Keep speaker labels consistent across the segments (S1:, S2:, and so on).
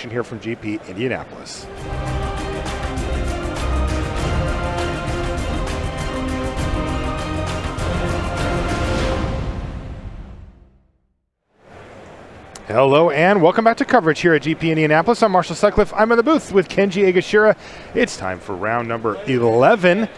S1: action here from GP Indianapolis. Hello and welcome back to coverage here at GP Indianapolis. I'm Marshall Sutcliffe. I'm in the booth with Kenji Egashira. It's time for round number 11,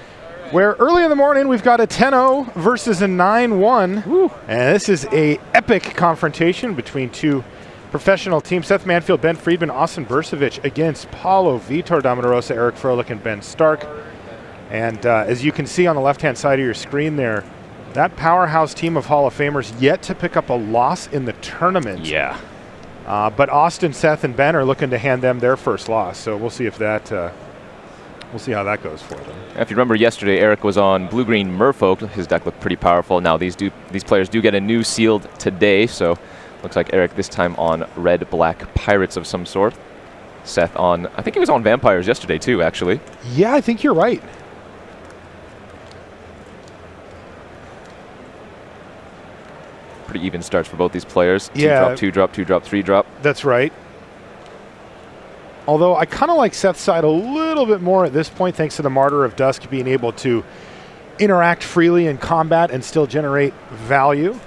S1: where early in the morning we've got a 10-0 versus a 9-1. Woo. And this is a epic confrontation between two professional teams. Seth Manfield, Ben Friedman, Austin Bursavich against Paulo, Vitor Damarosa, Rosa-Froehlich, and Ben Stark. And as you can see on the left-hand side of your screen there, that powerhouse team of Hall of Famers yet to pick up a loss in the tournament.
S2: Yeah.
S1: But Austin, Seth, and Ben are looking to hand them their first loss. So we'll see if that, we'll see how that goes for them.
S2: If you remember yesterday, Eric was on blue-green Merfolk. His deck looked pretty powerful. Now these players do get a new sealed today. So looks like Eric this time on red-black pirates of some sort. Seth on, I think he was on vampires yesterday too, actually.
S1: Yeah, I think you're right.
S2: Pretty even starts for both these players.
S1: Yeah.
S2: 2 drop, 2 drop, 3 drop.
S1: That's right. Although I kind of like Seth's side a little bit more at this point, thanks to the Martyr of Dusk being able to interact freely in combat and still generate value.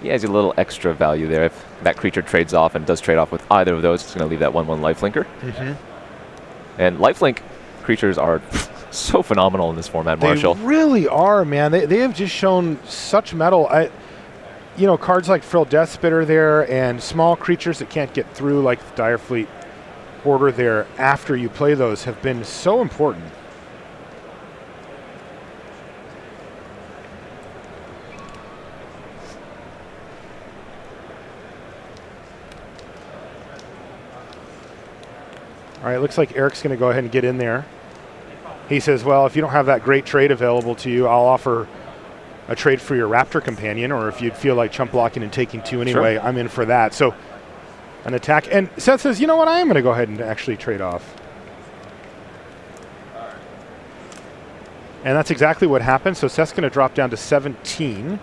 S2: He has a little extra value there. If that creature trades off and does trade off with either of those, it's going to leave that 1/1 lifelinker. And lifelink creatures are so phenomenal in this format, Marshall.
S1: They really are, man. They have just shown such metal. You know, cards like Frilled Deathspitter there and small creatures that can't get through like the Direfleet Hoarder there after you play those have been so important. All right, looks like Eric's going to go ahead and get in there. He says, well, if you don't have that great trade available to you, I'll offer a trade for your Raptor companion, or if you'd feel like chump blocking and taking 2 anyway, sure. I'm in for that. So an attack. And Seth says, you know what, I am going to go ahead and actually trade off. And that's exactly what happened. So Seth's going to drop down to 17.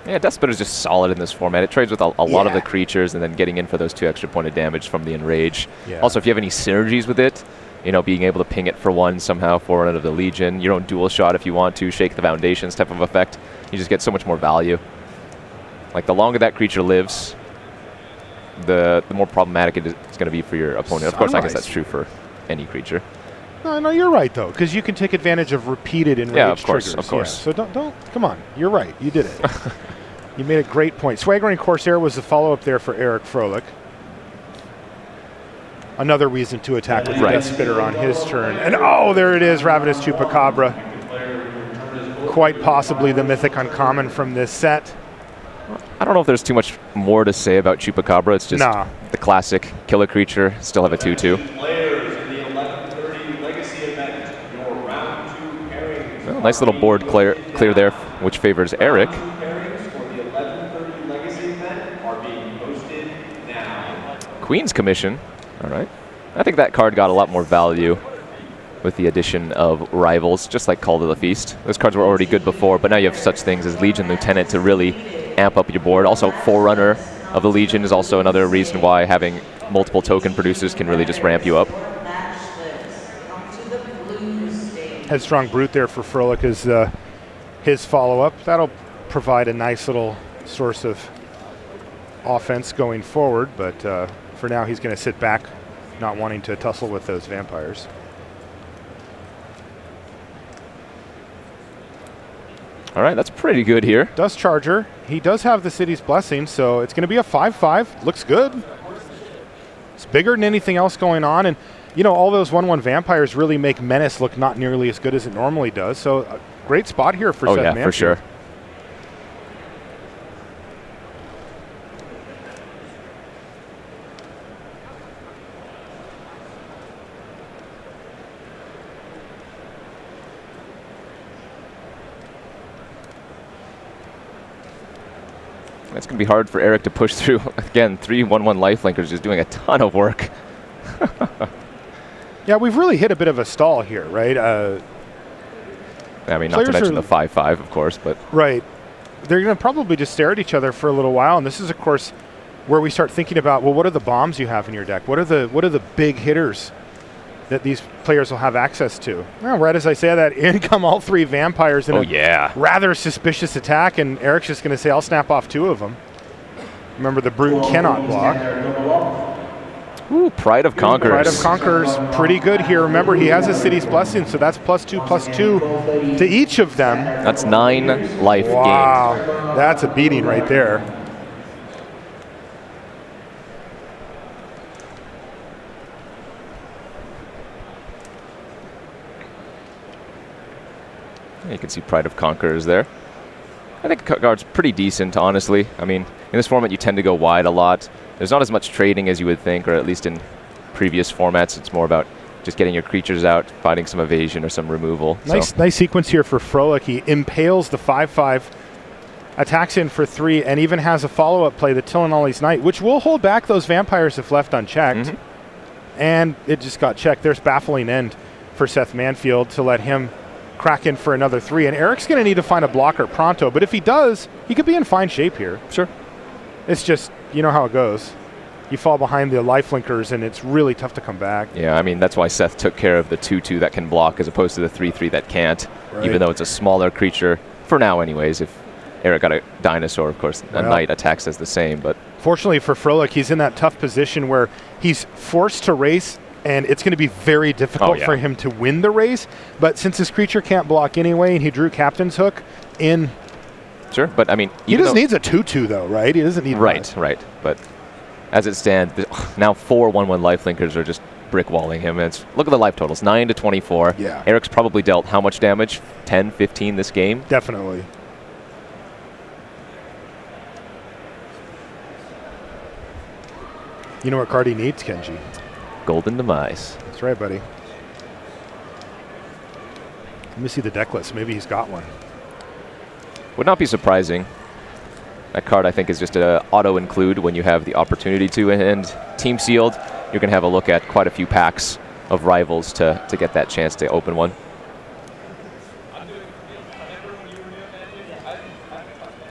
S2: Yeah, Deathspit is just solid in this format. It trades with a lot of the creatures and then getting in for those 2 extra point of damage from the Enrage. Yeah. Also, if you have any synergies with it, you know, being able to ping it for 1 somehow, 4 out of the Legion, your own dual shot if you want to, shake the foundations type of effect, you just get so much more value. Like, the longer that creature lives, the more problematic it's going to be for your opponent. Of course, I guess that's true for any creature.
S1: No, you're right, though, because you can take advantage of repeated enraged triggers.
S2: Of course.
S1: Yeah, so don't, come on, you're right, you did it. You made a great point. Swaggering Corsair was the follow-up there for Rosa-Froehlich. Another reason to attack with Death Spitter on his turn. And oh, there it is, Ravenous Chupacabra. Quite possibly the mythic uncommon from this set.
S2: I don't know if there's too much more to say about Chupacabra. It's just the classic killer creature. Still have a 2/2. Well, nice little board clear there, which favors Eric. Queen's Commission. All right. I think that card got a lot more value with the addition of Rivals, just like Call to the Feast. Those cards were already good before, but now you have such things as Legion Lieutenant to really amp up your board. Also, Forerunner of the Legion is also another reason why having multiple token producers can really just ramp you up.
S1: Headstrong Brute there for Froehlich is his follow-up. That'll provide a nice little source of offense going forward, but for now he's going to sit back, not wanting to tussle with those vampires.
S2: All right, that's pretty good here.
S1: Dust Charger. He does have the City's Blessing, so it's going to be a 5/5. Looks good. It's bigger than anything else going on, and you know, all those 1/1 vampires really make Menace look not nearly as good as it normally does. So a great spot here for Seth Manfield.
S2: Yeah, for sure. It's going to be hard for Eric to push through. Again, 3 1/1 lifelinkers just doing a ton of work.
S1: Yeah, we've really hit a bit of a stall here, right?
S2: I mean, not to mention the 5/5, of course, but...
S1: Right. They're going to probably just stare at each other for a little while, and this is, of course, where we start thinking about, well, what are the bombs you have in your deck? What are the big hitters that these players will have access to? Well, right as I say that, in come all 3 vampires in a rather suspicious attack, and Eric's just going to say, I'll snap off 2 of them. Remember, the Brute cannot block.
S2: Ooh, Pride of Conquerors.
S1: Pride of Conquerors, pretty good here. Remember, he has a City's Blessing, so that's +2/+2 to each of them.
S2: That's 9 life gained.
S1: Wow, that's a beating right there.
S2: You can see Pride of Conquerors there. I think the card's pretty decent, honestly. I mean, in this format, you tend to go wide a lot. There's not as much trading as you would think, or at least in previous formats. It's more about just getting your creatures out, finding some evasion or some removal.
S1: Nice sequence here for Froehlich. He impales the 5/5, attacks in for 3, and even has a follow-up play, the Tillinolly's Knight, which will hold back those vampires if left unchecked. And it just got checked. There's Baffling End for Seth Manfield to let him crack in for another 3. And Eric's going to need to find a blocker pronto, but if he does, he could be in fine shape here.
S2: Sure.
S1: It's just, you know how it goes. You fall behind the lifelinkers, and it's really tough to come back.
S2: Yeah, I mean, that's why Seth took care of the 2/2 that can block as opposed to the 3/3 that can't, even though it's a smaller creature, for now anyways. If Eric got a dinosaur, of course, a knight attacks as the same. But
S1: fortunately for Froehlich, he's in that tough position where he's forced to race, and it's going to be very difficult for him to win the race. But since his creature can't block anyway, and he drew Captain's Hook in...
S2: Sure, but I mean...
S1: He just needs a 2/2, though, right? He doesn't need...
S2: Right. But as it stands, now 4 1/1 lifelinkers are just brick walling him. And look at the life totals, 9 to 24.
S1: Yeah.
S2: Eric's probably dealt how much damage? 10, 15 this game?
S1: Definitely. You know what card he needs, Kenji?
S2: Golden Demise.
S1: That's right, buddy. Let me see the deck list. Maybe he's got one.
S2: Would not be surprising. That card, I think, is just an auto-include when you have the opportunity to. And Team Sealed, you're going to have a look at quite a few packs of rivals to get that chance to open one.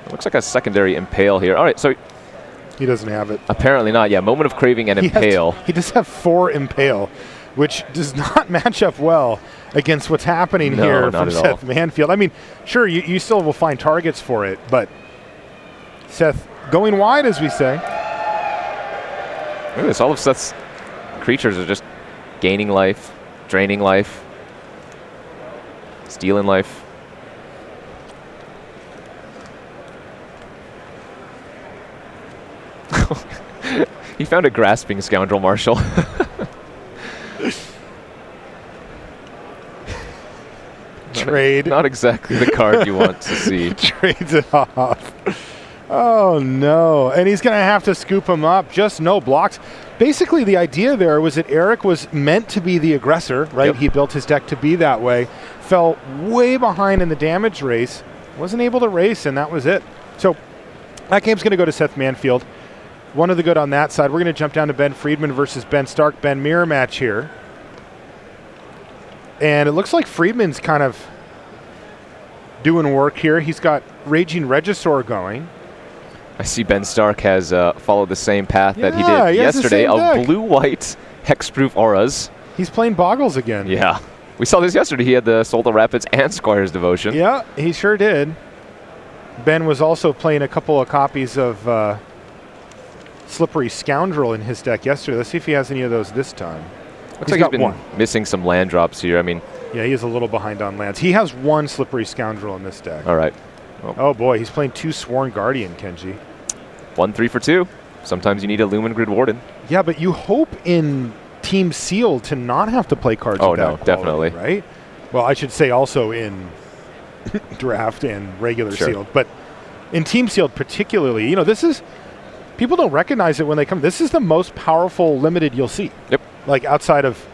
S2: It looks like a secondary Impale here. All right, so...
S1: He doesn't have it.
S2: Apparently not. Yeah, Moment of Craving and Impale.
S1: He does have 4 Impale, which does not match up well against what's happening here from Seth Manfield. I mean, sure, you still will find targets for it, but Seth going wide, as we say.
S2: Look at this. All of Seth's creatures are just gaining life, draining life, stealing life. He found a Grasping Scoundrel, Marshall.
S1: Trade.
S2: Not exactly the card you want to see.
S1: Trades it off. Oh, no. And he's going to have to scoop him up. Just no blocks. Basically, the idea there was that Eric was meant to be the aggressor, right? Yep. He built his deck to be that way. Fell way behind in the damage race. Wasn't able to race, and that was it. So that game's going to go to Seth Manfield. One of the good on that side. We're going to jump down to Ben Friedman versus Ben Stark. Ben mirror match here. And it looks like Friedman's kind of doing work here. He's got Raging Regisaur going.
S2: I see Ben Stark has followed the same path that he did yesterday of blue-white hexproof auras.
S1: He's playing Boggles again.
S2: Yeah. We saw this yesterday. He had the Soul to Rapids and Squire's Devotion.
S1: Yeah, he sure did. Ben was also playing a couple of copies of Slippery Scoundrel in his deck yesterday. Let's see if he has any of those this time.
S2: Looks like he's been missing some land drops here. I mean,
S1: yeah, he is a little behind on lands. He has 1 Slippery Scoundrel in this deck.
S2: All right.
S1: Oh boy, he's playing 2 Sworn Guardian, Kenji.
S2: 1 3 for 2. Sometimes you need a Lumen Grid Warden.
S1: Yeah, but you hope in Team Sealed to not have to play cards of that quality,
S2: definitely.
S1: Right? Well, I should say also in Draft and regular Sealed. But in Team Sealed particularly, you know, this is... People don't recognize it when they come. This is the most powerful limited you'll see.
S2: Yep.
S1: Like outside of,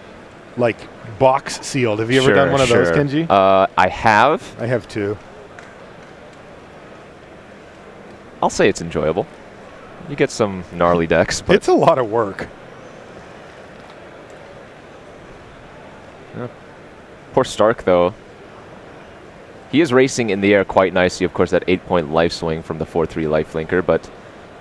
S1: like, box sealed. Have you ever done one of those, Kenji?
S2: I have.
S1: I have too.
S2: I'll say it's enjoyable. You get some gnarly decks, but
S1: it's a lot of work.
S2: Yeah. Poor Stark, though. He is racing in the air quite nicely. Of course, that 8-point life swing from the 4/3 lifelinker, but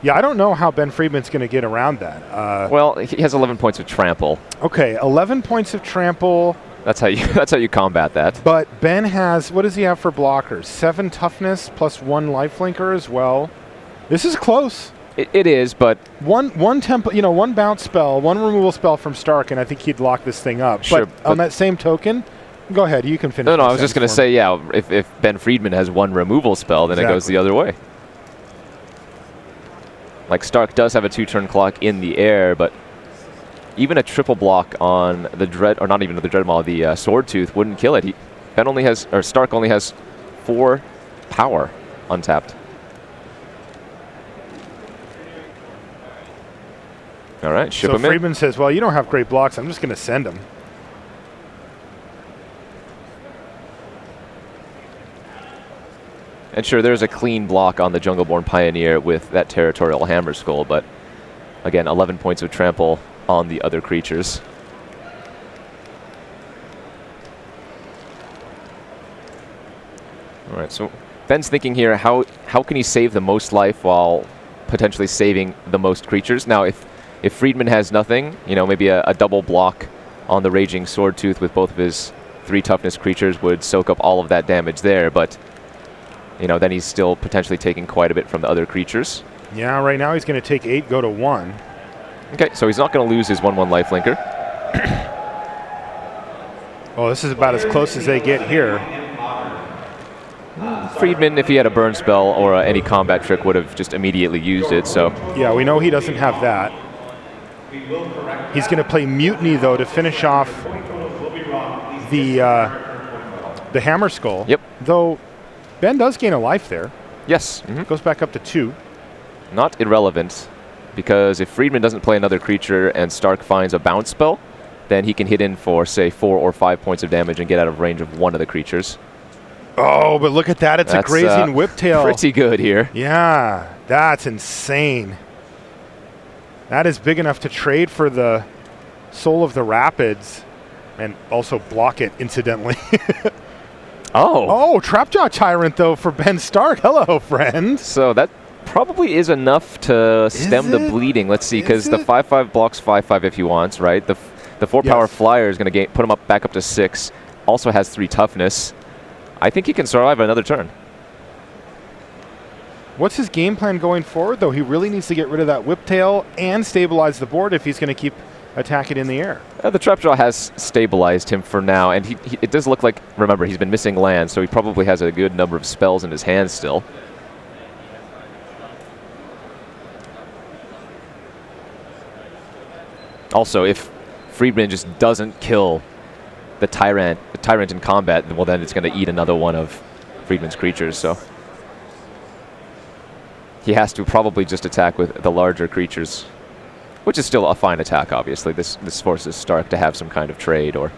S1: Yeah, I don't know how Ben Friedman's going to get around that.
S2: Well, he has 11 points of trample.
S1: Okay, 11 points of trample.
S2: That's how you combat that.
S1: But Ben has, what does he have for blockers? 7 toughness plus 1 lifelinker as well. This is close.
S2: It is, but
S1: one bounce spell, 1 removal spell from Stark, and I think he'd lock this thing up.
S2: Sure,
S1: but on that same token, go ahead, you can finish.
S2: No, I was just going to say, yeah, if Ben Friedman has 1 removal spell, then it goes the other way. Like, Stark does have a 2-turn clock in the air, but even a triple block on the Dread, or not even the Dreadmaw, the Swordtooth wouldn't kill it. Stark only has 4 power untapped. All right, ship him in.
S1: So Friedman says, well, you don't have great blocks. I'm just going to send him.
S2: And sure, there's a clean block on the Jungleborn Pioneer with that Territorial Hammer Skull, but again, 11 points of trample on the other creatures. All right, so Ben's thinking here, how can he save the most life while potentially saving the most creatures? Now, if Friedman has nothing, maybe a double block on the Raging Swordtooth with both of his 3 toughness creatures would soak up all of that damage there, but then he's still potentially taking quite a bit from the other creatures.
S1: Yeah, right now he's going to take 8, go to 1.
S2: Okay, so he's not going to lose his 1/1 lifelinker.
S1: Oh, this is about as close as they get here.
S2: Friedman, if he had a burn spell or any combat trick, would have just immediately used it, so.
S1: Yeah, we know he doesn't have that. He's going to play Mutiny, though, to finish off the Hammer Skull.
S2: Yep.
S1: Though Ben does gain a life there.
S2: Yes.
S1: Goes back up to 2.
S2: Not irrelevant, because if Friedman doesn't play another creature and Stark finds a bounce spell, then he can hit in for, say, 4 or 5 points of damage and get out of range of one of the creatures.
S1: Oh, but look at that. It's a grazing whiptail.
S2: Pretty good here.
S1: Yeah, that's insane. That is big enough to trade for the Soul of the Rapids and also block it, incidentally. Oh, Trapjaw Tyrant, though, for Ben Stark. Hello, friend.
S2: So that probably is enough to stem the bleeding. Let's see, because the 5/5 blocks 5/5 if he wants, right? The 4-power flyer is going to put him back up to 6. Also has 3 toughness. I think he can survive another turn.
S1: What's his game plan going forward, though? He really needs to get rid of that whiptail and stabilize the board if he's going to keep attacking in the air.
S2: The Trapjaw has stabilized him for now, and it does look like, remember, he's been missing land, so he probably has a good number of spells in his hand still. Also, if Friedman just doesn't kill the Tyrant in combat, well, then it's going to eat another one of Friedman's creatures, so he has to probably just attack with the larger creatures, which is still a fine attack, obviously. This forces Stark to have some kind of trade or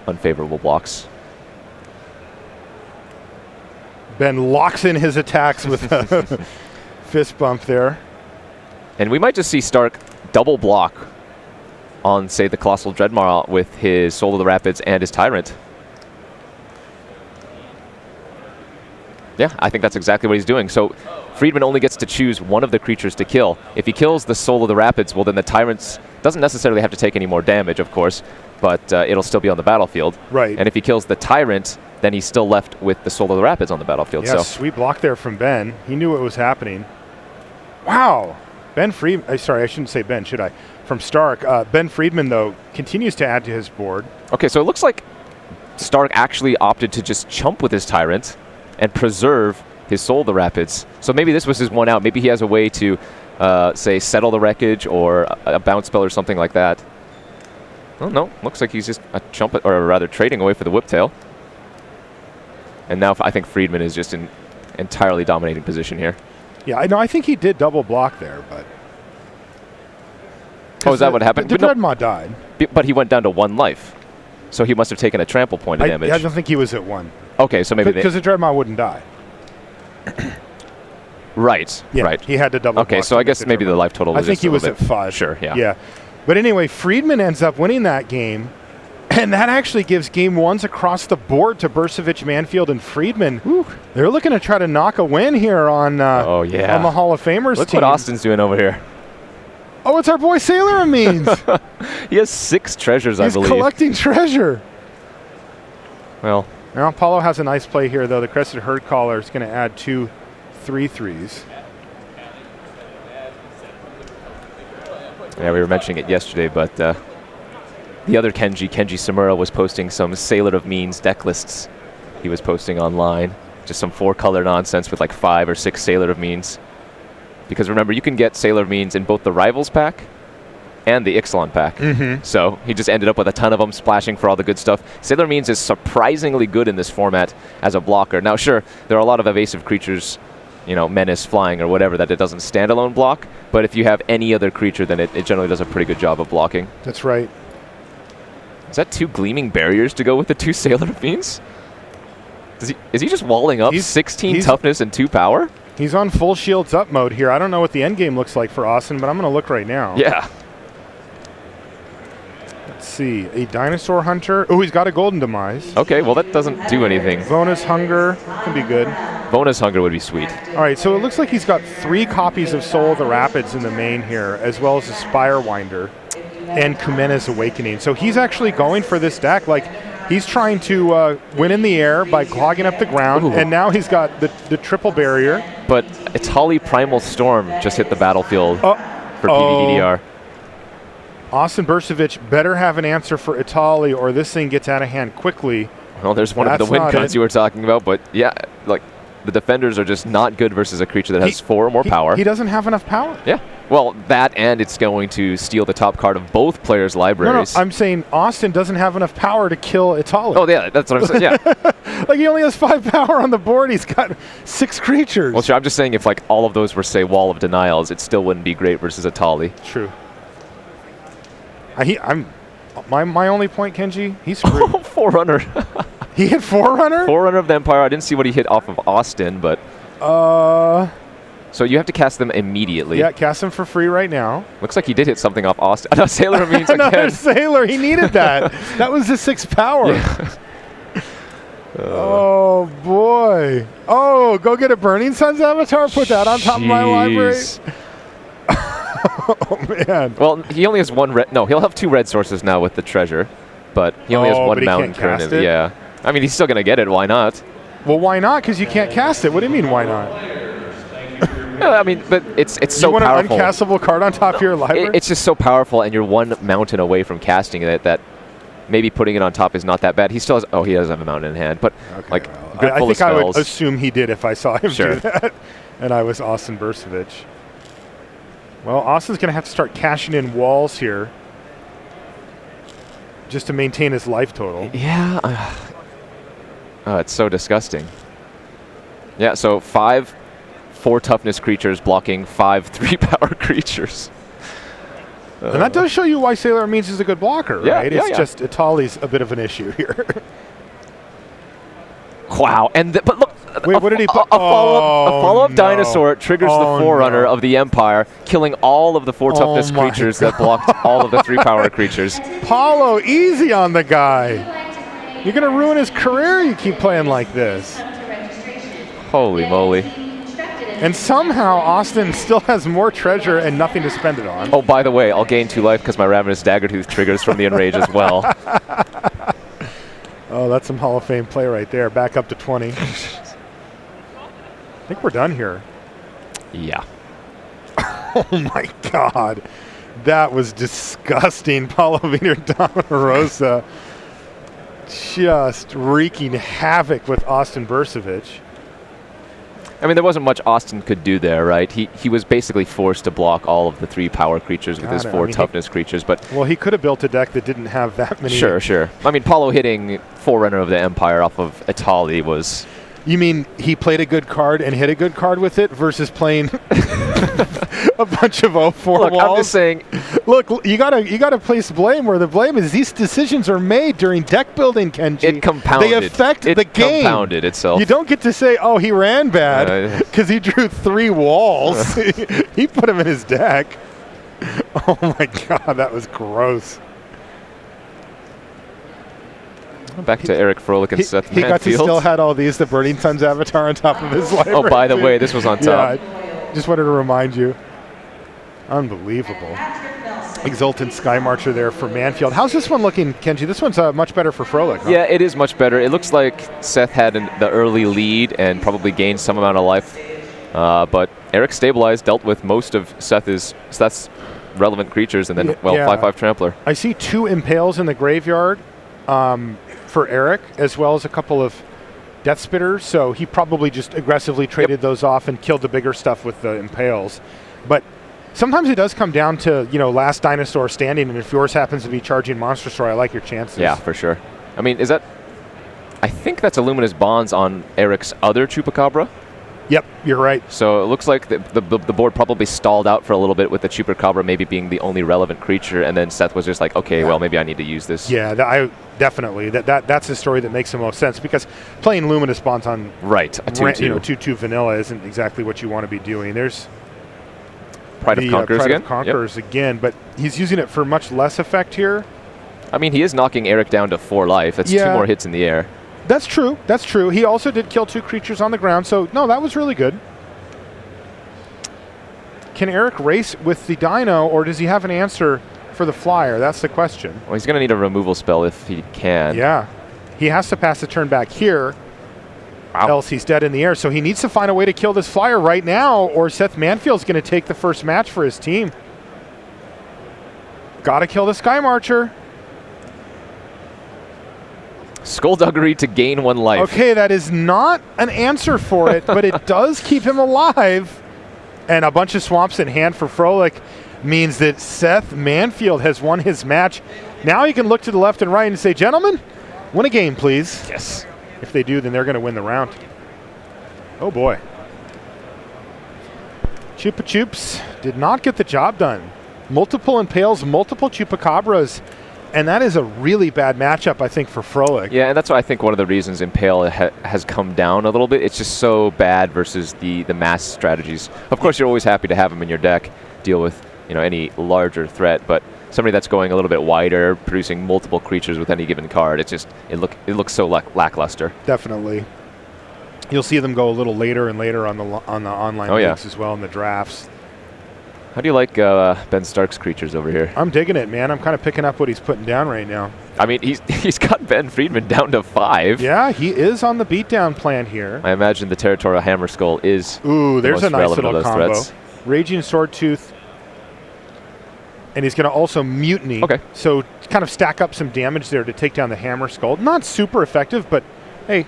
S2: unfavorable blocks.
S1: Ben locks in his attacks with a fist bump there.
S2: And we might just see Stark double block on, say, the Colossal Dreadmaw with his Soul of the Rapids and his Tyrant. Yeah, I think that's exactly what he's doing. So Friedman only gets to choose one of the creatures to kill. If he kills the Soul of the Rapids, well, then the Tyrant doesn't necessarily have to take any more damage, of course, but it'll still be on the battlefield.
S1: Right.
S2: And if he kills the Tyrant, then he's still left with the Soul of the Rapids on the battlefield.
S1: Yeah,
S2: so
S1: sweet block there from Ben. He knew what was happening. Wow. Ben Friedman, sorry, I shouldn't say Ben, should I? From Stark. Ben Friedman, though, continues to add to his board.
S2: Okay, so it looks like Stark actually opted to just chump with his Tyrant and preserve his Soul of the Rapids. So maybe this was his one out. Maybe he has a way to, say, settle the wreckage or a bounce spell or something like that. Oh, no. Looks like he's just a chump, or rather trading away for the Whiptail. And now I think Friedman is just in entirely dominating position here.
S1: Yeah, I think he did double block there, but...
S2: Oh, is that what happened?
S1: The Dreadmaw died.
S2: But he went down to 1 life. So he must have taken a trample point of damage.
S1: I don't think he was at 1.
S2: Okay, so maybe...
S1: Because the Dreadmaw wouldn't die.
S2: Right,
S1: yeah,
S2: right.
S1: He had to double block.
S2: Okay, so I guess maybe the life total was
S1: I think he was at 5.
S2: Sure, yeah.
S1: Yeah. But anyway, Friedman ends up winning that game. And that actually gives game ones across the board to Bursavich, Manfield, and Friedman. Whew. They're looking to try to knock a win here on on the Hall of Famers
S2: Look
S1: team.
S2: what Austin's doing over here.
S1: Oh, it's our boy Sailor Amines.
S2: He has 6 treasures, I believe.
S1: He's collecting treasure.
S2: Well,
S1: now Paulo has a nice play here, though. The Crested Herd Caller is going to add 2 3-3s.
S2: Yeah, we were mentioning it yesterday, but the other Kenji Samura, was posting some Sailor of Means deck lists he was posting online. Just some 4-color nonsense with like 5 or 6 Sailor of Means. Because remember, you can get Sailor of Means in both the Rivals pack and the Ixalan pack. So he just ended up with a ton of them splashing for all the good stuff. Sailor of Means is surprisingly good in this format as a blocker. Now, sure, there are a lot of evasive creatures, you know, Menace, Flying, or whatever, that it doesn't standalone block. But if you have any other creature, then it generally does a pretty good job of blocking.
S1: That's right.
S2: Is that 2 Gleaming Barriers to go with the 2 Sailor of Means? Is he just walling up 16 toughness and 2 power?
S1: He's on full shields up mode here. I don't know what the end game looks like for Austin, but I'm going to look right now.
S2: Yeah.
S1: Let's see. A Dinosaur Hunter. Oh, he's got a Golden Demise.
S2: Okay, well, that doesn't do anything.
S1: Bonus Hunger can be good.
S2: Bonus Hunger would be sweet.
S1: All right, so it looks like he's got 3 copies of Soul of the Rapids in the main here, as well as a Spire Winder and Kumena's Awakening. So he's actually going for this deck. Like, he's trying to win in the air by clogging up the ground, and now he's got the triple barrier.
S2: But Itali Primal Storm just hit the battlefield for PVDDR.
S1: Austin Bursavich better have an answer for Itali, or this thing gets out of hand quickly.
S2: Well, there's one of the win cuts you were talking about, but yeah, like, the defenders are just not good versus a creature that has 4 or more power.
S1: He doesn't have enough power.
S2: Yeah. Well, that, and it's going to steal the top card of both players' libraries.
S1: No, I'm saying Austin doesn't have enough power to kill Itali.
S2: Oh, yeah, that's what I'm saying, yeah.
S1: Like, he only has 5 power on the board. He's got 6 creatures.
S2: Well, sure, I'm just saying if, like, all of those were, say, Wall of Denials, it still wouldn't be great versus Itali.
S1: True. My only point, Kenji, he's screwed.
S2: Forerunner.
S1: He hit Forerunner?
S2: Forerunner of the Empire. I didn't see what he hit off of Austin, but... So you have to cast them immediately.
S1: Yeah, cast them for free right now.
S2: Looks like he did hit something off Austin. No, Sailor Means again.
S1: Another Sailor. He needed that. That was the 6 power. Yeah. Oh, boy. Oh, go get a Burning Sun's avatar? Put that on top of my library? Oh, man.
S2: Well, he only has 1 red. No, he'll have 2 red sources now with the treasure, but he only has 1 mountain currently. Yeah. I mean, he's still going to get it. Why not?
S1: Well, why not? Because you can't cast it. What do you mean, why not?
S2: I mean, but it's so powerful.
S1: You want an uncastable card on top of your library?
S2: It's just so powerful, and you're 1 mountain away from casting it, that maybe putting it on top is not that bad. He still has... Oh, he does have a mountain in hand, but like,
S1: I think I would assume he did if I saw him do that, and I was Austin Bursavich. Well, Austin's going to have to start cashing in walls here just to maintain his life total.
S2: Yeah. Oh, it's so disgusting. Yeah, so 5 4 toughness creatures blocking 5 3-power creatures.
S1: And that does show you why Sailor Means is a good blocker, right?
S2: Yeah,
S1: it's just Itali's a bit of an issue here.
S2: Wow. But look,
S1: wait, what did he put?
S2: A follow-up dinosaur triggers the Forerunner of the Empire, killing all of the 4 toughness creatures that blocked all of the 3-power creatures.
S1: Paulo, easy on the guy. You're going to ruin his career. You keep playing like this.
S2: Holy moly.
S1: And somehow Austin still has more treasure and nothing to spend it on.
S2: Oh, by the way, I'll gain 2 life because my Ravenous Daggertooth triggers from the Enrage as well.
S1: Oh, that's some Hall of Fame play right there. Back up to 20. I think we're done here.
S2: Yeah.
S1: Oh, my God. That was disgusting. Paulo Wiener Rosa just wreaking havoc with Austin Bursavich.
S2: I mean, there wasn't much Austin could do there, right? He was basically forced to block all of the 3-power creatures with his 4 toughness creatures. But
S1: well, he could have built a deck that didn't have that many.
S2: Sure. I mean, Paulo hitting Forerunner of the Empire off of Itali was...
S1: You mean he played a good card and hit a good card with it versus playing a bunch of 0-4
S2: Look,
S1: walls?
S2: I'm just saying.
S1: Look, you gotta place blame where the blame is. These decisions are made during deck building, Kenji.
S2: It compounded.
S1: They affect the game.
S2: It compounded itself.
S1: You don't get to say, oh, he ran bad because he drew 3 walls. He put them in his deck. Oh, my God, that was gross.
S2: Back to Eric Froehlich and Seth
S1: He got to
S2: Manfield.
S1: still had all these, the Burning Suns avatar on top of his library.
S2: Oh, by the way, this was on top.
S1: Yeah, just wanted to remind you. Unbelievable. Exultant Sky Marcher there for Manfield. How's this one looking, Kenji? This one's much better for Froehlich, huh?
S2: Yeah, it is much better. It looks like Seth had the early lead and probably gained some amount of life. But Eric stabilized, dealt with most of Seth's relevant creatures, and then, 5/5 Trampler.
S1: I see 2 Impales in the graveyard for Eric, as well as a couple of Death Spitters, so he probably just aggressively traded those off and killed the bigger stuff with the Impales. But sometimes it does come down to, last dinosaur standing, and if yours happens to be charging Monster Story, I like your chances.
S2: Yeah, for sure. I mean, I think that's Illuminous Bonds on Eric's other Chupacabra.
S1: Yep, you're right.
S2: So it looks like the board probably stalled out for a little bit with the Chupacabra maybe being the only relevant creature, and then Seth was just like, okay, well, maybe I need to use this.
S1: Yeah, definitely. That's the story that makes the most sense, because playing Luminous Bonds on
S2: a 2/2
S1: vanilla isn't exactly what you want to be doing. There's
S2: Pride of
S1: Conquerors again, but he's using it for much less effect here.
S2: I mean, he is knocking Eric down to 4 life. That's 2 more hits in the air.
S1: That's true. That's true. He also did kill 2 creatures on the ground, so no, that was really good. Can Eric race with the Dino, or does he have an answer for the Flyer? That's the question.
S2: Well, he's going to need a removal spell if he can.
S1: Yeah. He has to pass the turn back here, else he's dead in the air. So he needs to find a way to kill this Flyer right now, or Seth Manfield's going to take the first match for his team. Got to kill the Sky Marcher.
S2: Skullduggery to gain 1 life.
S1: Okay, that is not an answer for it, but it does keep him alive. And a bunch of swamps in hand for Froehlich means that Seth Manfield has won his match. Now he can look to the left and right and say, gentlemen, win a game, please.
S2: Yes.
S1: If they do, then they're going to win the round. Oh, boy. Chupa Chups did not get the job done. Multiple Impales, multiple Chupacabras. And that is a really bad matchup, I think, for Froehlich.
S2: Yeah, and that's why I think one of the reasons Impale has come down a little bit. It's just so bad versus the mass strategies. Of course, you're always happy to have them in your deck, deal with any larger threat, but somebody that's going a little bit wider, producing multiple creatures with any given card, it looks so lackluster.
S1: Definitely. You'll see them go a little later and later on the online leagues as well in the drafts.
S2: How do you like Ben Stark's creatures over here?
S1: I'm digging it, man. I'm kind of picking up what he's putting down right now.
S2: I mean, he's got Ben Friedman down to 5.
S1: Yeah, he is on the beatdown plan here.
S2: I imagine the Territorial Hammer Skull is
S1: there's a nice little combo.
S2: Threats.
S1: Raging Swordtooth. And he's going to also Mutiny.
S2: Okay.
S1: So kind of stack up some damage there to take down the Hammer Skull. Not super effective, but hey,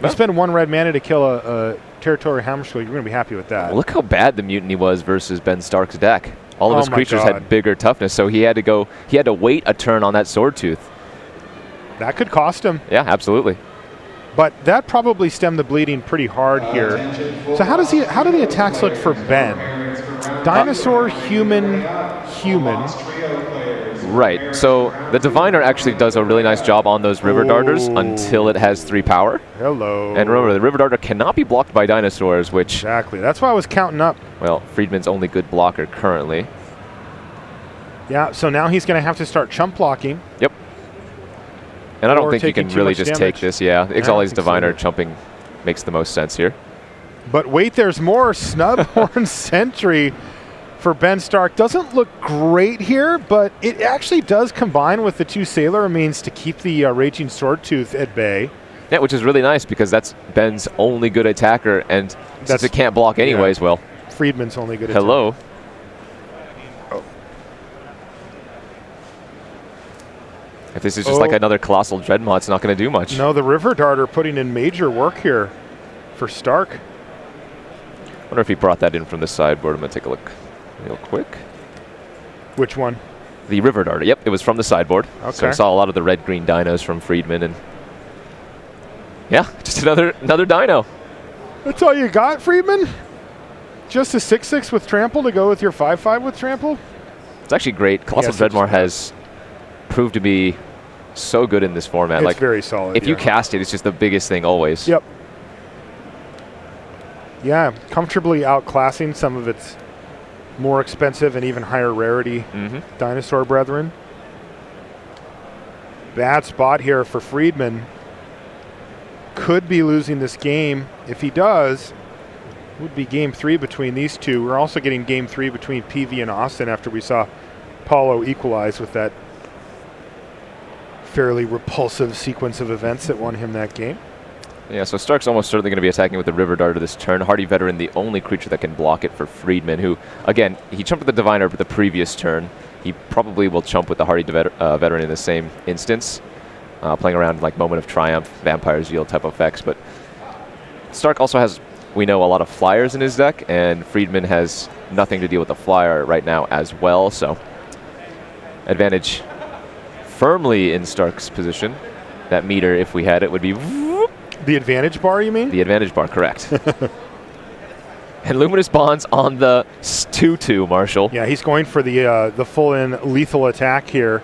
S1: you spend 1 red mana to kill a Territorial Hammer Skull, you're going to be happy with that.
S2: Well, look how bad the Mutiny was versus Ben Stark's deck. All of his creatures had bigger toughness, so he had to wait a turn on that Swordtooth.
S1: That could cost him.
S2: Yeah, absolutely.
S1: But that probably stemmed the bleeding pretty hard here. So how do the attacks look for Ben? Dinosaur, human.
S2: Right. So the Diviner actually does a really nice job on those River Darters until it has 3 power.
S1: Hello.
S2: And remember, the River Darter cannot be blocked by dinosaurs, which...
S1: Exactly. That's why I was counting up.
S2: Well, Friedman's only good blocker currently.
S1: Yeah, so now he's going to have to start chump blocking.
S2: Yep. And I don't think you can really just take this. Yeah, Ixali's Diviner chumping makes the most sense here.
S1: But wait, there's more. Snubhorn Sentry for Ben Stark. Doesn't look great here, but it actually does combine with the 2 Sailor Means to keep the Raging Swordtooth at bay.
S2: Yeah, which is really nice because that's Ben's only good attacker, and since it can't block anyways, well...
S1: Friedman's only good attacker.
S2: Hello. If this is just like another Colossal Dreadmaw, it's not going to do much.
S1: No, the River Darter putting in major work here for Stark.
S2: I wonder if he brought that in from the sideboard. I'm going to take a look real quick.
S1: Which one?
S2: The River Darter. Yep, it was from the sideboard.
S1: Okay.
S2: So I saw a lot of the red-green dinos from Friedman, and yeah, just another dino.
S1: That's all you got, Friedman? Just a 6/6 with Trample to go with your 5/5 with Trample?
S2: It's actually great. Colossal Dreadmaw has proved to be so good in this format.
S1: It's very solid.
S2: If you cast it, it's just the biggest thing always.
S1: Yep. Yeah, comfortably outclassing some of its more expensive and even higher rarity dinosaur brethren. bad spot here for Friedman. Could be losing this game. If he does, would be game 3 between these two. We're also getting game 3 between PV and Austin after we saw Paulo equalize with that fairly repulsive sequence of events that won him that game.
S2: Yeah, so Stark's almost certainly going to be attacking with the River Darter this turn. Hardy Veteran, the only creature that can block it for Friedman, who, again, he chumped with the Diviner the previous turn. He probably will chump with the Hardy Veteran in the same instance, playing around like Moment of Triumph, Vampire's Yield type effects. But Stark also has, we know, a lot of flyers in his deck, and Friedman has nothing to deal with the flyer right now as well, so advantage firmly in Stark's position. That meter, if we had it, would be...
S1: The advantage bar, you mean?
S2: The advantage bar, correct. And Luminous Bonds on the 2-2, Marshall.
S1: Yeah, he's going for the full-in lethal attack here,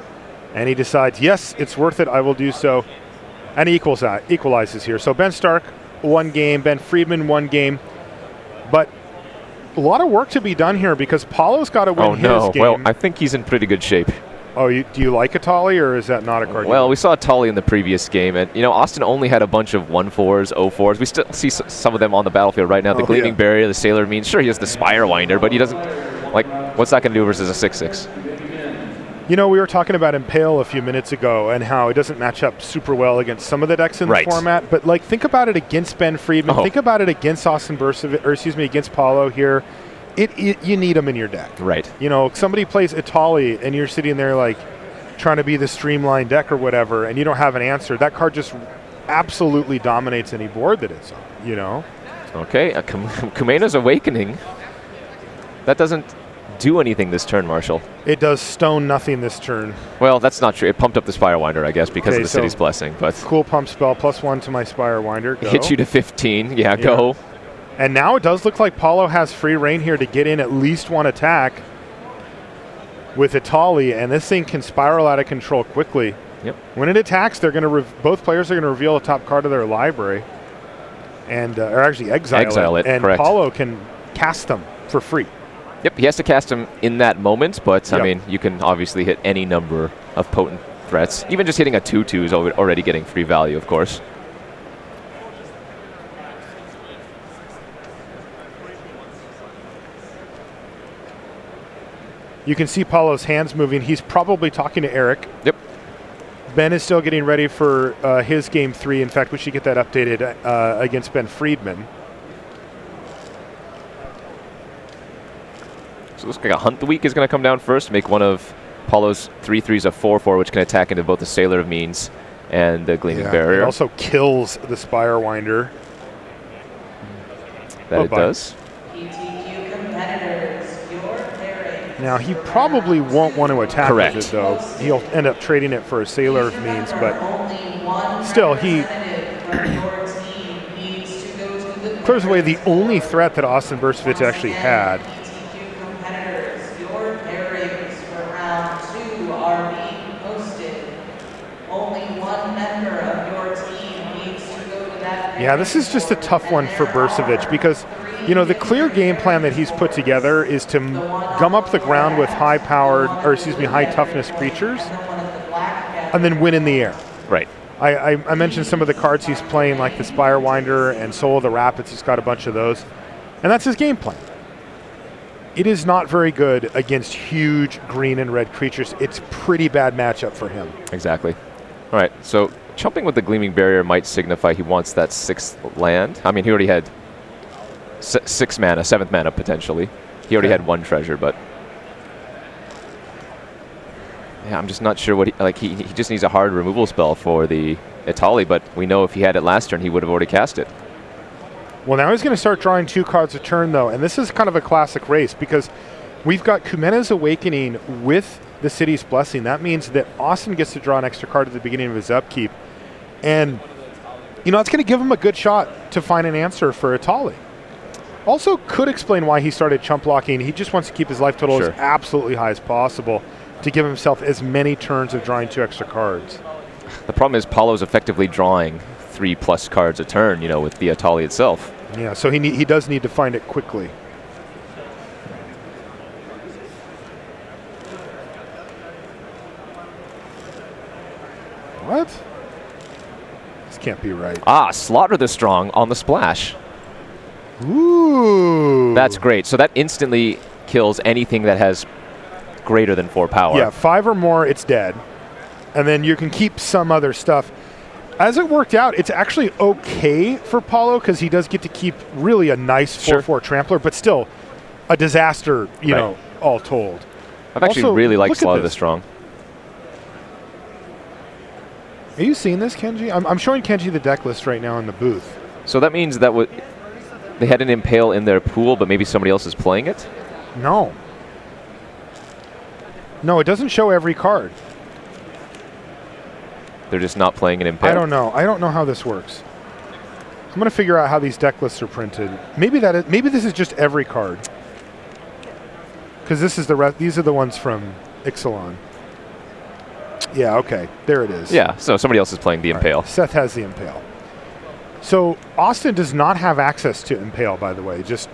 S1: and he decides, yes, it's worth it, I will do so, and he equalizes here. So Ben Stark, 1 game, Ben Friedman, 1 game, but a lot of work to be done here because Paulo's got to win his game.
S2: Well, I think he's in pretty good shape.
S1: Oh, do you like Atali, or is that not a card?
S2: Well, we saw Atali in the previous game, and Austin only had a bunch of 1/4s, 0/4s. We still see some of them on the battlefield right now. The Gleaming Barrier, the Sailor Means. Sure, he has the Spire Winder, but he doesn't. Like, what's that going to do versus a 6/6?
S1: We were talking about Impale a few minutes ago and how it doesn't match up super well against some of the decks in the format. But like, think about it against Ben Friedman. Think about it against Austin Bursavich, or excuse me, against Paulo here. You need them in your deck.
S2: Right.
S1: Somebody plays Atali and you're sitting there like trying to be the streamlined deck or whatever, and you don't have an answer. That card just absolutely dominates any board that it's on,
S2: Okay, Kumena's Awakening. That doesn't do anything this turn, Marshall.
S1: It does stone nothing this turn.
S2: Well, that's not true. It pumped up the Spire Winder, I guess, because of the City's Blessing. But
S1: cool pump spell, +1 to my Spire Winder. Go.
S2: Hits you to 15. Yeah, go.
S1: And now it does look like Paulo has free reign here to get in at least 1 attack with Atali, and this thing can spiral out of control quickly.
S2: Yep.
S1: When it attacks, they're going to both players are going to reveal a top card of their library, and or actually exile it. And
S2: correct.
S1: Paulo can cast them for free.
S2: Yep, he has to cast them in that moment, but I mean, you can obviously hit any number of potent threats. Even just hitting a 2/2 is already getting free value, of course.
S1: You can see Paulo's hands moving. He's probably talking to Eric.
S2: Yep.
S1: Ben is still getting ready for his game 3. In fact, we should get that updated against Ben Friedman.
S2: So it looks like a Hunt the Week is going to come down first, make one of Paulo's 3/3s a 4/4, which can attack into both the Sailor of Means and the Gleaming Barrier.
S1: It also kills the Spire Winder.
S2: That it does.
S1: Now, he probably won't want to attack with it, though. He'll end up trading it for a Sailor of Means, but still, he clears away the only threat that Austin Bursavich actually had. Yeah, this is just a tough one for Bursavich because, the clear game plan that he's put together is to gum up the ground with high toughness creatures and then win in the air.
S2: Right.
S1: I mentioned some of the cards he's playing, like the Spire Winder and Soul of the Rapids. He's got a bunch of those. And that's his game plan. It is not very good against huge green and red creatures. It's pretty bad matchup for him.
S2: Exactly. All right, so chumping with the Gleaming Barrier might signify he wants that 6th land. I mean, he already had 6 mana, 7th mana potentially. He already had 1 treasure, but yeah, I'm just not sure what he just needs a hard removal spell for the Atali, but we know if he had it last turn, he would have already cast it.
S1: Well, now he's going to start drawing 2 cards a turn, though, and this is kind of a classic race because we've got Kumena's Awakening with the City's Blessing. That means that Austin gets to draw an extra card at the beginning of his upkeep, and it's going to give him a good shot to find an answer for Atali. Also could explain why he started chump blocking. He just wants to keep his life total as absolutely high as possible to give himself as many turns of drawing 2 extra cards.
S2: The problem is Paulo's effectively drawing 3+ cards a turn, with the Atali itself.
S1: Yeah, so he does need to find it quickly. What? This can't be right.
S2: Ah, Slaughter the Strong on the splash.
S1: Ooh.
S2: That's great. So that instantly kills anything that has greater than 4 power.
S1: Yeah, 5 or more, it's dead. And then you can keep some other stuff. As it worked out, it's actually okay for Paulo because he does get to keep really a nice 4/4 trampler, but still a disaster, you know, all told.
S2: I've actually
S1: Also,
S2: really liked
S1: look at
S2: Slaughter the
S1: this.
S2: Strong.
S1: Are you seeing this, Kenji? I'm showing Kenji the deck list right now in the booth.
S2: So that means that they had an Impale in their pool, but maybe somebody else is playing it?
S1: No. No, it doesn't show every card.
S2: They're just not playing an Impale?
S1: I don't know. I don't know how this works. I'm going to figure out how these deck lists are printed. Maybe this is just every card. Because this is these are the ones from Ixalan. Yeah, okay. There it is.
S2: Yeah, so somebody else is playing the Impale.
S1: Right. Seth has the Impale. So Austin does not have access to Impale, by the way. Just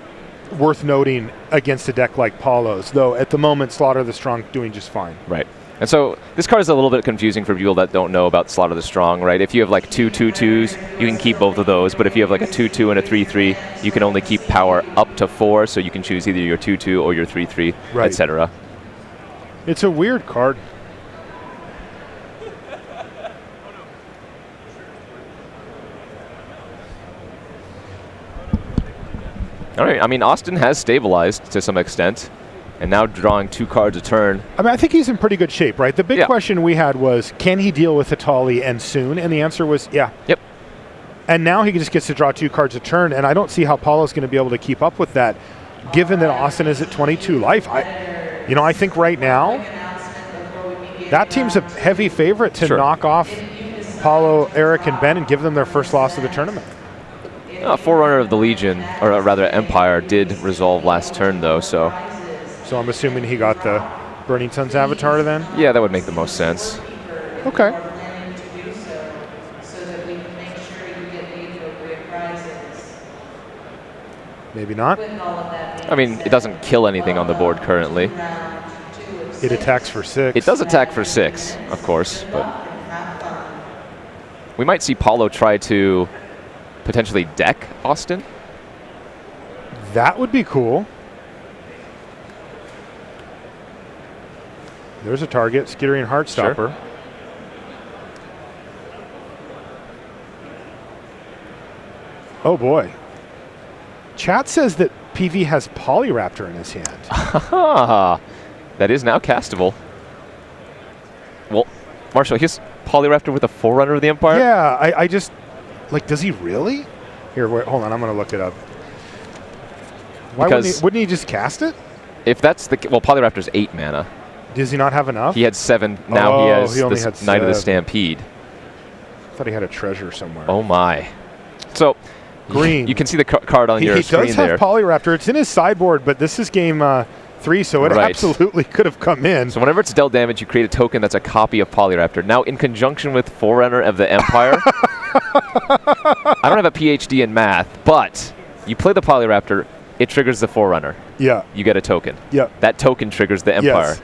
S1: worth noting against a deck like Paulo's. Though at the moment, Slaughter the Strong doing just fine.
S2: Right. And so this card is a little bit confusing for people that don't know about Slaughter the Strong, right? If you have like 2 2/2s, you can keep both of those. But if you have like a 2/2 and a 3/3, you can only keep power up to 4. So you can choose either your 2/2 or your 3/3,
S1: right,
S2: etc.
S1: It's a weird card.
S2: All right. I mean, Austin has stabilized to some extent, and now drawing 2 cards a turn.
S1: I mean, I think he's in pretty good shape, right? The big question we had was, can he deal with Atali and soon? And the answer was, yeah.
S2: Yep.
S1: And now he just gets to draw 2 cards a turn, and I don't see how Paulo's going to be able to keep up with that, given that Austin is at 22 life. I think right now, that team's a heavy favorite to knock off Paulo, Eric, and Ben and give them their first loss of the tournament.
S2: Forerunner of the Legion, or rather Empire, did resolve last turn, though, so
S1: I'm assuming he got the Burning Sun's avatar then?
S2: Yeah, that would make the most sense.
S1: Okay. Maybe not.
S2: I mean, it doesn't kill anything on the board currently.
S1: It attacks for 6.
S2: It does attack for 6, of course, but we might see Paulo try to potentially deck Austin.
S1: That would be cool. There's a target, Skittering Heartstopper.
S2: Sure.
S1: Oh boy. Chat says that PV has Polyraptor in his hand.
S2: That is now castable. Well, Marshall, he's Polyraptor with a Forerunner of the Empire?
S1: Yeah, I just... Like, does he really? Here, wait, hold on, I'm going to look it up. Why wouldn't he just cast it?
S2: If that's the... Well, Polyraptor's 8 mana.
S1: Does he not have enough?
S2: He had 7. Now he has
S1: only
S2: this
S1: had
S2: Knight of the
S1: 7.
S2: Stampede.
S1: I thought he had a treasure somewhere.
S2: Oh, my. So...
S1: Green.
S2: You can see the card on your screen there.
S1: He does have Polyraptor. It's in his sideboard, but this is game 3, so it absolutely could have come in.
S2: So whenever it's dealt damage, you create a token that's a copy of Polyraptor. Now, in conjunction with Forerunner of the Empire, I don't have a PhD in math, but you play the Polyraptor, it triggers the Forerunner.
S1: Yeah.
S2: You get a token.
S1: Yeah.
S2: That token triggers the Empire.
S1: Yes.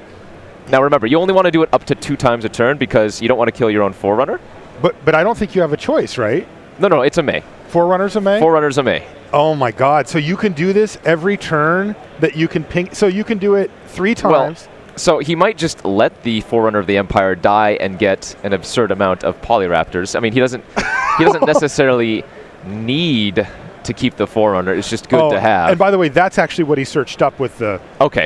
S2: Now, remember, you only want to do it up to 2 times a turn because you don't want to kill your own Forerunner.
S1: But I don't think you have a choice, right?
S2: No, it's a May.
S1: Forerunners a May?
S2: Forerunners a May.
S1: Oh my God! So you can do this every turn that you can ping. So you can do it 3 times.
S2: Well, so he might just let the Forerunner of the Empire die and get an absurd amount of Polyraptors. I mean, he doesn't necessarily need to keep the Forerunner. It's just good to have.
S1: And by the way, that's actually what he searched up with the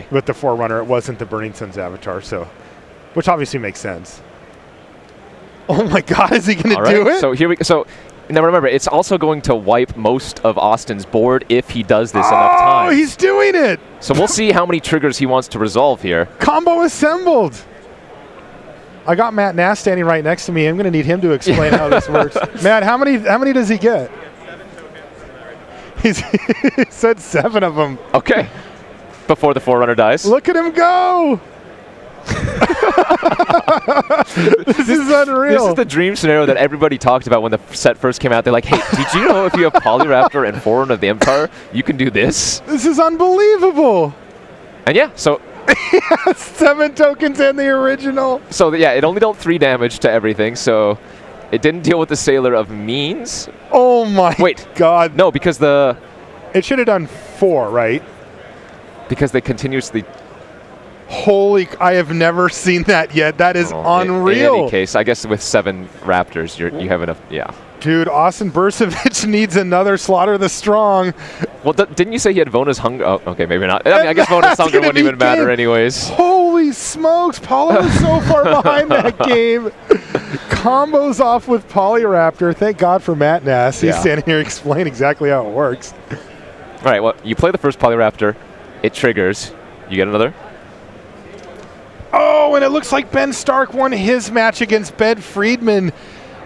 S2: with
S1: the Forerunner. It wasn't the Burning Sun's avatar, so which obviously makes sense. Oh my God! Is he going to do it?
S2: So here we go. So. Now remember, it's also going to wipe most of Austin's board if he does this enough times.
S1: Oh, he's doing it!
S2: So we'll see how many triggers he wants to resolve here.
S1: Combo assembled! I got Matt Nass standing right next to me. I'm going to need him to explain how this works. Matt, how many does he get? He said 7 of them.
S2: Okay. Before the Forerunner dies.
S1: Look at him go! This is unreal.
S2: This is the dream scenario that everybody talked about when the set first came out. They're like, hey, did you know if you have Polyraptor and Forerunner of the Empire, you can do this?
S1: This is unbelievable.
S2: And yeah, so
S1: 7 tokens and the original.
S2: So yeah, it only dealt 3 damage to everything, so it didn't deal with the Sailor of Means.
S1: Oh my god.
S2: No, because
S1: it should have done 4, right?
S2: Because they continuously...
S1: Holy, I have never seen that yet. That is unreal.
S2: In any case, I guess with 7 Raptors, you have enough, yeah.
S1: Dude, Austin Bursavich needs another Slaughter the Strong.
S2: Well, didn't you say he had Vona's Hunger? Oh, okay, maybe not. I mean, I guess Vona's Hunger wouldn't even matter anyways.
S1: Holy smokes, Paulo is so far behind that game. Combos off with Polyraptor. Thank God for Matt Nass. He's standing here explaining exactly how it works.
S2: All right, well, you play the first Polyraptor. It triggers. You get another.
S1: Oh, and it looks like Ben Stark won his match against Ben Friedman.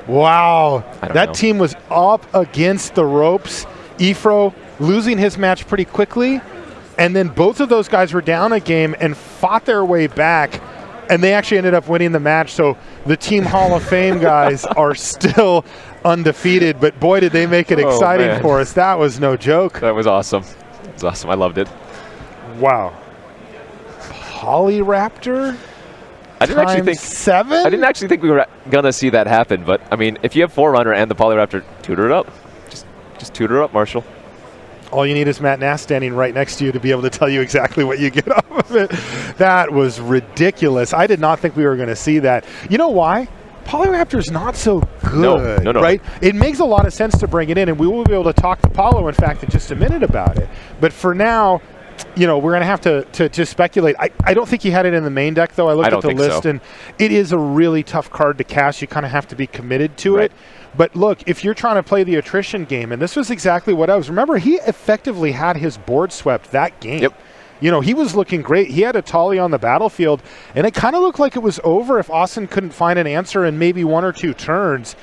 S1: Wow. That team was up against the ropes. Ifro losing his match pretty quickly. And then both of those guys were down a game and fought their way back. And they actually ended up winning the match. So the Team Hall of Fame guys are still undefeated. But boy, did they make it exciting for us. That was no joke.
S2: That was awesome. It was awesome. I loved it.
S1: Wow. Polyraptor?
S2: I didn't actually think we were gonna see that happen, but I mean, if you have Forerunner and the Polyraptor, tutor it up. Just tutor up, Marshall.
S1: All you need is Matt Nass standing right next to you to be able to tell you exactly what you get off of it. That was ridiculous. I did not think we were going to see that. You know why? Polyraptor's not so good,
S2: no.
S1: right? It makes a lot of sense to bring it in, and we will be able to talk to Paulo, in fact, in just a minute about it. But for now, you know, we're going to have to just speculate. I don't think he had it in the main deck, though. I looked at the list, and it is a really tough card to cast. You kind of have to be committed to it. But look, if you're trying to play the attrition game, and this was exactly what I was. Remember, he effectively had his board swept that game.
S2: Yep.
S1: You know, he was looking great. He had a Tali on the battlefield, and it kind of looked like it was over if Austin couldn't find an answer in maybe 1 or 2 turns.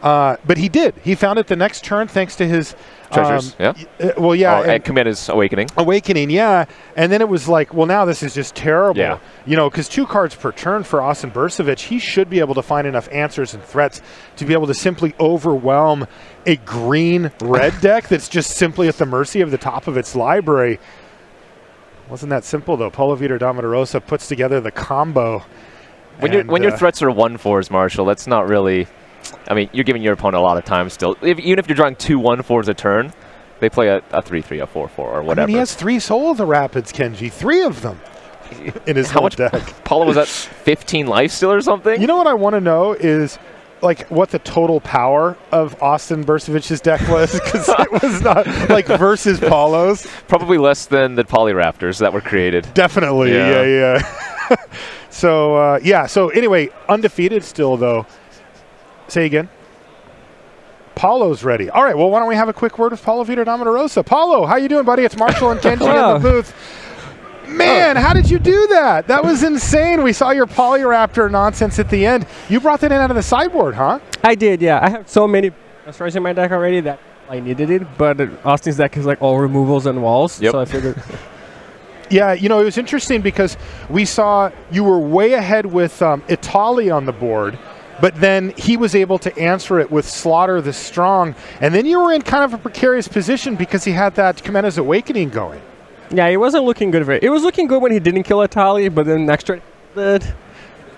S1: But he did. He found it the next turn thanks to his
S2: treasures. And Commander's Awakening.
S1: And then it was like, well, now this is just terrible.
S2: Yeah.
S1: You know, because 2 cards per turn for Austin Bursavich, he should be able to find enough answers and threats to be able to simply overwhelm a green-red deck that's just simply at the mercy of the top of its library. Wasn't that simple, though. Polo Vitor Damarosa puts together the combo.
S2: When your threats are 1/4s, Marshall, that's not really... I mean, you're giving your opponent a lot of time still. Even if you're drawing 2 1/4s a turn, they play a 3/3, a 4/4, or whatever.
S1: I mean, he has 3 Soul of the Rapids, Kenji. 3 of them in his whole deck.
S2: Paulo was at 15 life still or something?
S1: You know what I want to know is, like, what the total power of Austin Bursavich's deck was, because it was not, like, versus Paulo's.
S2: Probably less than the Polyraptors that were created.
S1: Definitely, yeah. So, so anyway, undefeated still, though. Say again. Paulo's ready. All right, well, why don't we have a quick word with Paulo Vitor Damarosa. Paulo, how you doing, buddy? It's Marshall and Kenji in the booth. Man, how did you do that? That was insane. We saw your Polyraptor nonsense at the end. You brought that in out of the sideboard, huh?
S3: I did, yeah. I have so many stars in my deck already that I needed it, but Austin's deck is like all removals and walls, so I figured...
S1: Yeah, you know, it was interesting because we saw you were way ahead with Italy on the board, but then he was able to answer it with Slaughter the Strong. And then you were in kind of a precarious position because he had that Commander's Awakening going.
S3: Yeah, it wasn't looking good for it. It was looking good when he didn't kill Italy, but then next turn did.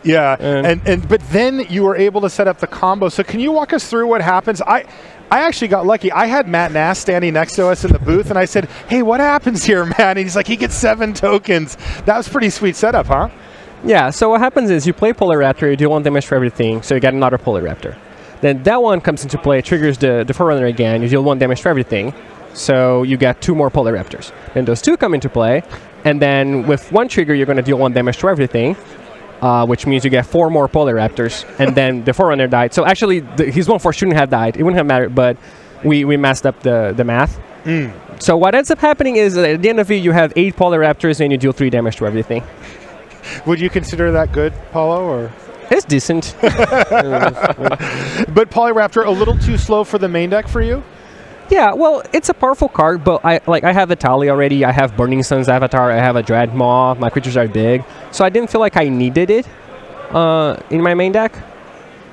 S1: Yeah, but then you were able to set up the combo. So can you walk us through what happens? I actually got lucky. I had Matt Nass standing next to us in the booth, and I said, hey, what happens here, Matt? And he's like, he gets 7 tokens. That was pretty sweet setup, huh?
S3: Yeah, so what happens is you play Polyraptor, you deal 1 damage for everything, so you get another Polyraptor. Then that one comes into play, triggers the Forerunner again, you deal 1 damage for everything, so you get 2 more Polyraptors. Then those 2 come into play, and then with 1 trigger, you're going to deal 1 damage to everything, which means you get 4 more Polyraptors, and then the Forerunner died. So actually, his 1/4 shouldn't have died. It wouldn't have mattered, but we messed up the math. So what ends up happening is, at the end of it, you have 8 Polyraptors, and you deal 3 damage to everything.
S1: Would you consider that good, Paulo? Or
S3: it's decent.
S1: But Polyraptor a little too slow for the main deck for you?
S3: Yeah, well, it's a powerful card, but I have a Tali already. I have Burning Sun's Avatar. I have a Dreadmaw. My creatures are big, so I didn't feel like I needed it in my main deck.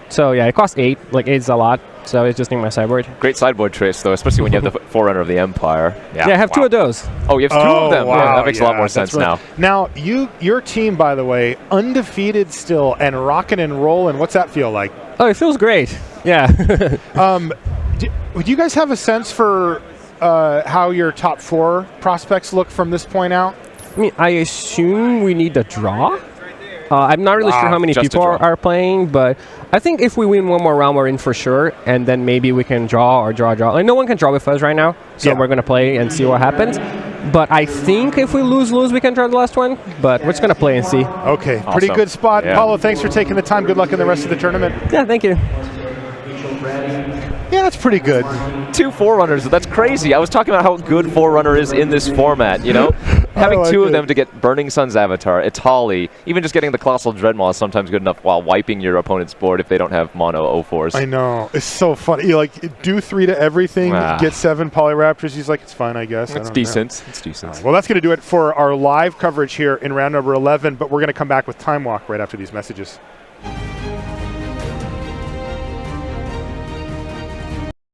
S3: So yeah, it costs 8. Like 8's a lot. So it's just in my sideboard.
S2: Great sideboard trace, though, especially when you have the Forerunner of the Empire.
S3: Yeah, I have 2 of those.
S2: Oh, you have 2 of them.
S1: Wow.
S2: Yeah, that makes a lot more sense now.
S1: Now, your team, by the way, undefeated still and rocking and rolling. What's that feel like?
S3: Oh, it feels great. Yeah.
S1: Do you guys have a sense for how your top 4 prospects look from this point out?
S3: I mean, I assume we need a draw. I'm not really sure how many people are playing, but I think if we win one more round, we're in for sure, and then maybe we can draw or draw. Like, no one can draw with us right now, so we're going to play and see what happens. But I think if we lose, we can draw the last one, but we're just going to play and see.
S1: Okay,
S2: awesome.
S1: Pretty good spot.
S2: Yeah.
S1: Paulo, thanks for taking the time. Good luck in the rest of the tournament.
S3: Yeah, thank you.
S1: Yeah, that's pretty good.
S2: 2 Forerunners, that's crazy. I was talking about how good Forerunner is in this format, you know? Having 2 of them to get Burning Sun's Avatar, Itali, even just getting the Colossal Dreadmaw is sometimes good enough while wiping your opponent's board if they don't have mono 04s.
S1: I know. It's so funny. You like do 3 to everything, get 7 Polyraptors. He's like, it's fine, I guess.
S2: It's decent. It's decent.
S1: Right, well, that's going to do it for our live coverage here in round number 11, but we're going to come back with Time Walk right after these messages.